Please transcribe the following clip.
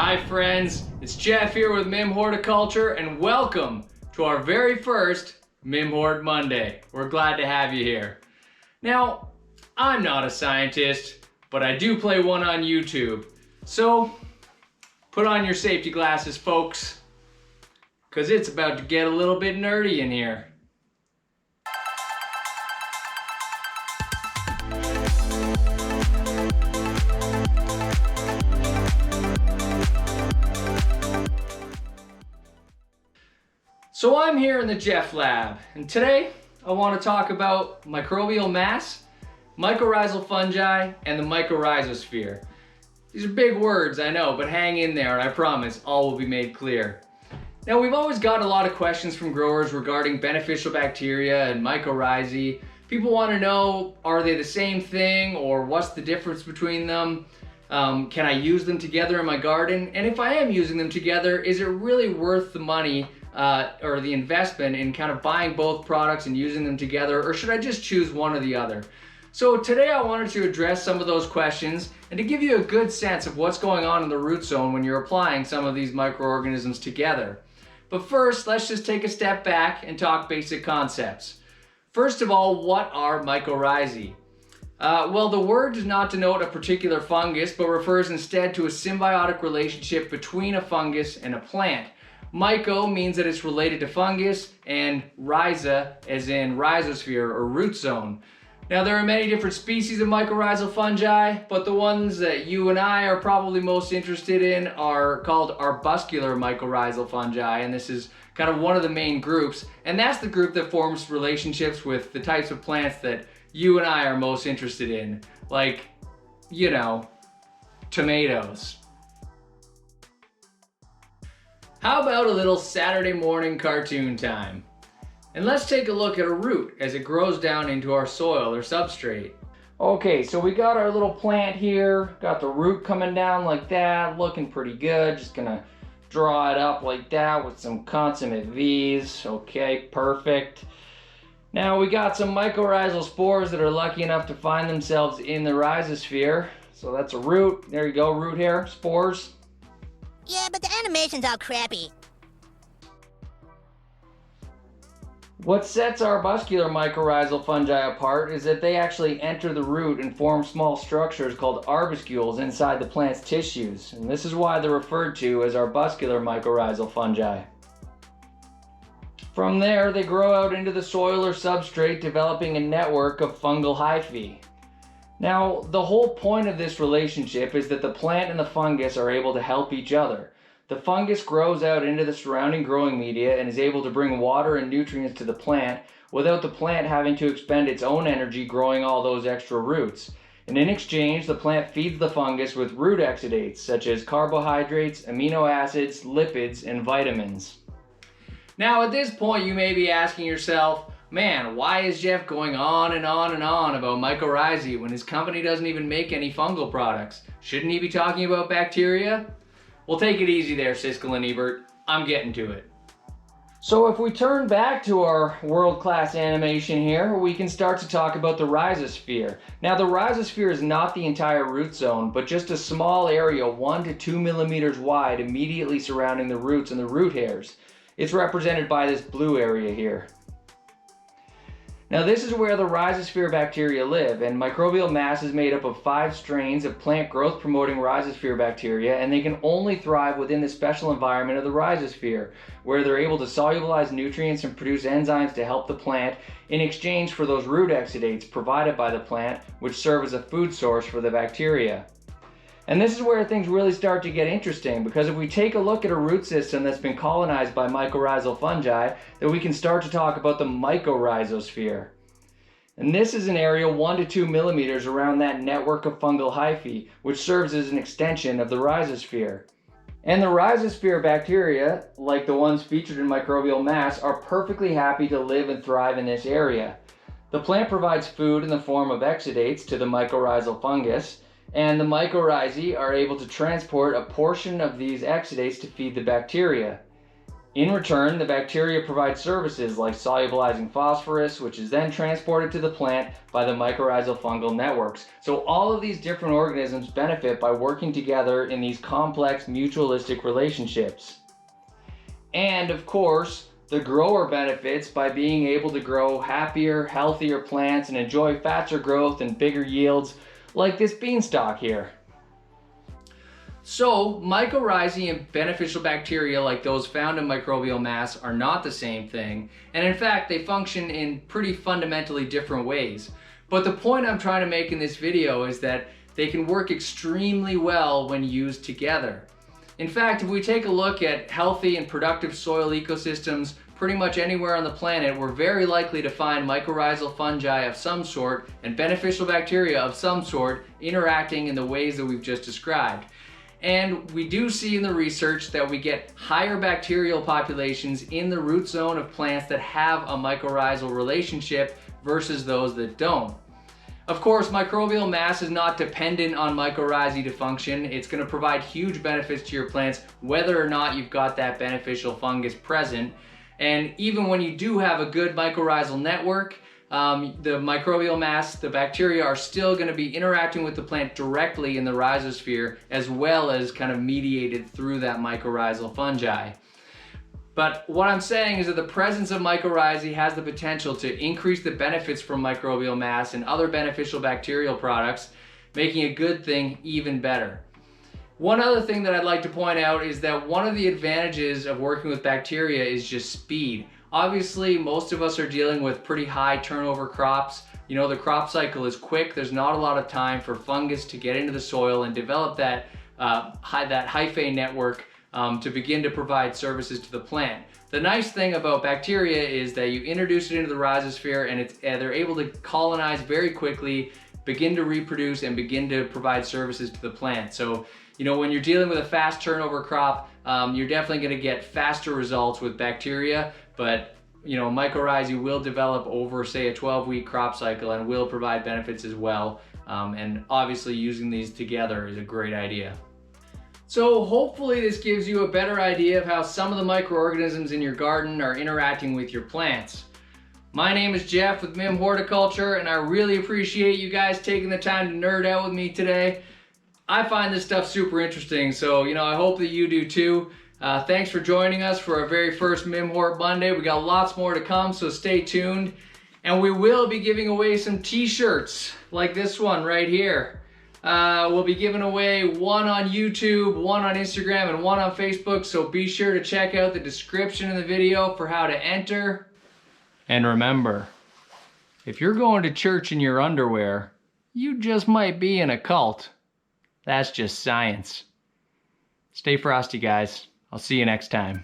Hi friends, it's Jeff here with MIIM Horticulture and welcome to our very first MIIM Hort Monday. We're glad to have you here. Now, I'm not a scientist, but I do play one on YouTube. So, put on your safety glasses, folks, because it's about to get a little bit nerdy in here. So I'm here in the Jeff Lab, and today I want to talk about microbial mass, mycorrhizal fungi, and the Mycorrhizosphere. These are big words, I know, but hang in there and I promise all will be made clear. Now, we've always got a lot of questions from growers regarding beneficial bacteria and mycorrhizae. People want to know, are they the same thing, or what's the difference between them? Can I use them together in my garden? And if I am using them together, is it really worth the money or the investment in kind of buying both products and using them together, or should I just choose one or the other? So today I wanted to address some of those questions and to give you a good sense of what's going on in the root zone when you're applying some of these microorganisms together. But first, let's just take a step back and talk basic concepts. First of all, what are mycorrhizae? Well, the word does not denote a particular fungus, but refers instead to a symbiotic relationship between a fungus and a plant. Myco means that it's related to fungus, and rhiza as in rhizosphere or root zone. Now, there are many different species of mycorrhizal fungi, but the ones that you and I are probably most interested in are called arbuscular mycorrhizal fungi, and this is kind of one of the main groups, and that's the group that forms relationships with the types of plants that you and I are most interested in, like, you know, tomatoes. How about a little Saturday morning cartoon time? And let's take a look at a root as it grows down into our soil or substrate. Okay, so we got our little plant here, got the root coming down like that, looking pretty good. Just gonna draw it up like that with some consummate V's. Okay, perfect. Now we got some mycorrhizal spores that are lucky enough to find themselves in the rhizosphere. So that's a root. There you go, root hair, spores. Yeah, but the animation's all crappy. What sets arbuscular mycorrhizal fungi apart is that they actually enter the root and form small structures called arbuscules inside the plant's tissues. And this is why they're referred to as arbuscular mycorrhizal fungi. From there, they grow out into the soil or substrate, developing a network of fungal hyphae. Now, the whole point of this relationship is that the plant and the fungus are able to help each other. The fungus grows out into the surrounding growing media and is able to bring water and nutrients to the plant without the plant having to expend its own energy growing all those extra roots. And in exchange, the plant feeds the fungus with root exudates such as carbohydrates, amino acids, lipids, and vitamins. Now, at this point, you may be asking yourself, man, why is Jeff going on and on and on about mycorrhizae when his company doesn't even make any fungal products? Shouldn't he be talking about bacteria? Well, take it easy there, Siskel and Ebert. I'm getting to it. So if we turn back to our world-class animation here, we can start to talk about the rhizosphere. Now, the rhizosphere is not the entire root zone, but just a small area 1 to 2 millimeters wide immediately surrounding the roots and the root hairs. It's represented by this blue area here. Now, this is where the rhizosphere bacteria live, and microbial mass is made up of 5 strains of plant growth promoting rhizosphere bacteria, and they can only thrive within the special environment of the rhizosphere, where they're able to solubilize nutrients and produce enzymes to help the plant in exchange for those root exudates provided by the plant, which serve as a food source for the bacteria. And this is where things really start to get interesting, because if we take a look at a root system that's been colonized by mycorrhizal fungi, then we can start to talk about the mycorrhizosphere. And this is an area 1 to 2 millimeters around that network of fungal hyphae, which serves as an extension of the rhizosphere. And the rhizosphere bacteria, like the ones featured in Mycorrhizaal Mass, are perfectly happy to live and thrive in this area. The plant provides food in the form of exudates to the mycorrhizal fungus, and the mycorrhizae are able to transport a portion of these exudates to feed the bacteria. In return, the bacteria provide services like solubilizing phosphorus, which is then transported to the plant by the mycorrhizal fungal networks. So all of these different organisms benefit by working together in these complex mutualistic relationships. And of course, the grower benefits by being able to grow happier, healthier plants and enjoy faster growth and bigger yields, like this beanstalk here. So, mycorrhizae and beneficial bacteria like those found in microbial mass are not the same thing, and in fact they function in pretty fundamentally different ways. But the point I'm trying to make in this video is that they can work extremely well when used together. In fact, if we take a look at healthy and productive soil ecosystems pretty much anywhere on the planet, we're very likely to find mycorrhizal fungi of some sort and beneficial bacteria of some sort interacting in the ways that we've just described. And we do see in the research that we get higher bacterial populations in the root zone of plants that have a mycorrhizal relationship versus those that don't. Of course, microbial mass is not dependent on mycorrhizae to function. It's going to provide huge benefits to your plants whether or not you've got that beneficial fungus present. And even when you do have a good mycorrhizal network, the microbial mass, the bacteria are still going to be interacting with the plant directly in the rhizosphere as well as kind of mediated through that mycorrhizal fungi. But what I'm saying is that the presence of mycorrhizae has the potential to increase the benefits from microbial mass and other beneficial bacterial products, making a good thing even better. One other thing that I'd like to point out is that one of the advantages of working with bacteria is just speed. Obviously, most of us are dealing with pretty high turnover crops. You know, the crop cycle is quick. There's not a lot of time for fungus to get into the soil and develop that hyphae network to begin to provide services to the plant. The nice thing about bacteria is that you introduce it into the rhizosphere and they're able to colonize very quickly, begin to reproduce, and begin to provide services to the plant. So, you know, when you're dealing with a fast turnover crop, you're definitely going to get faster results with bacteria, but you know, mycorrhizae will develop over, say, a 12-week crop cycle and will provide benefits as well. And obviously using these together is a great idea. So hopefully this gives you a better idea of how some of the microorganisms in your garden are interacting with your plants. My name is Jeff with MIIM Horticulture, and I really appreciate you guys taking the time to nerd out with me today. I find this stuff super interesting, so you know, I hope that you do too. Thanks for joining us for our very first MIIM Hort Monday. We got lots more to come, so stay tuned. And we will be giving away some t-shirts like this one right here. We'll be giving away one on YouTube, one on Instagram, and one on Facebook, so be sure to check out the description in the video for how to enter. And remember, if you're going to church in your underwear, you just might be in a cult. That's just science. Stay frosty, guys. I'll see you next time.